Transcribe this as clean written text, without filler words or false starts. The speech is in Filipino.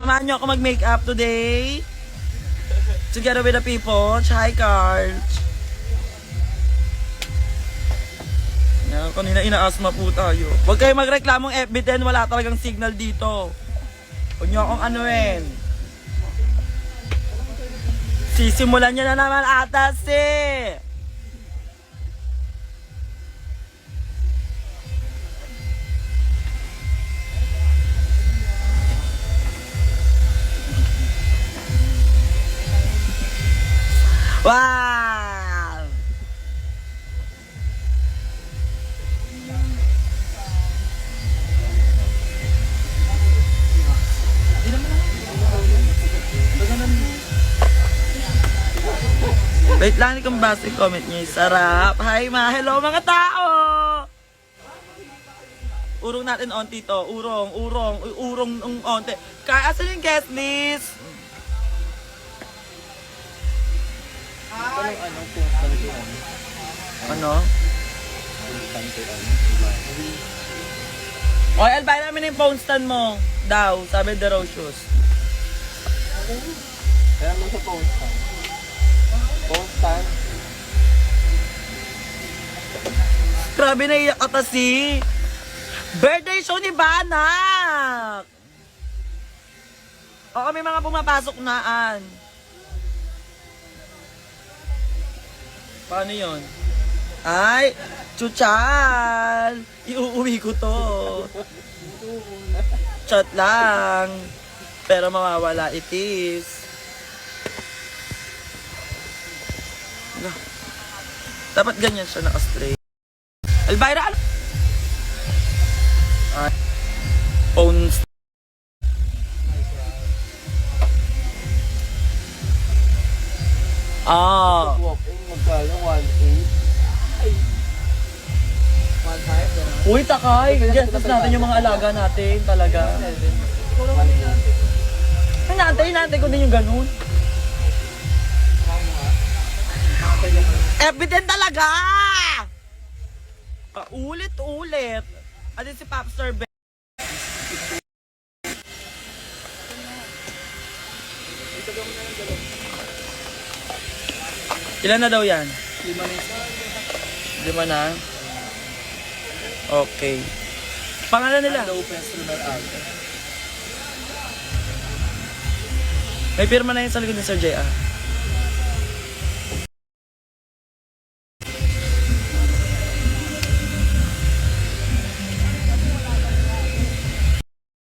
Samahan nyo ako mag-makeup today. Together with the people. Hi, Carl. Yan, kanina inaasma po tayo. Huwag kayo magreklamong FB10, wala talagang signal dito. Huwag nyo akong anuin. Sisimulan nyo na naman ata Wow! Wait lang, kung basa yung comment niya. Sarap. Hi ma. Hello mga tao. Urong natin onti to. Urong ng onti. Kaya asan yung guest list? Ano? Oy, albay namin yung phone stand mo. Daw, sabi The Rocious. Kaya mo sa phone stand. Phone stand. Grabe na iyak ata si birthday show ni Banak. Oo, may mga pumapasok naan. Paano yun? Ay, chuchal! Iuuwi ko to. Chat lang. Pero mawawala itis. Dapat ganyan siya naka-straight. Elvira, ano? Ay. Phone. Ah. Walk-in, magkano? 1.8? Ay. 1.5? Uy, takay. Guestas natin yung mga alaga natin. Talaga. Hinantay ko din yung ganun. FB10 talaga! Ulit. Adi si Popstar Ben. Ilan na daw yan? 5 na. Okay. Pangalan nila? May pirma na yun sa likod ni Sir J.A.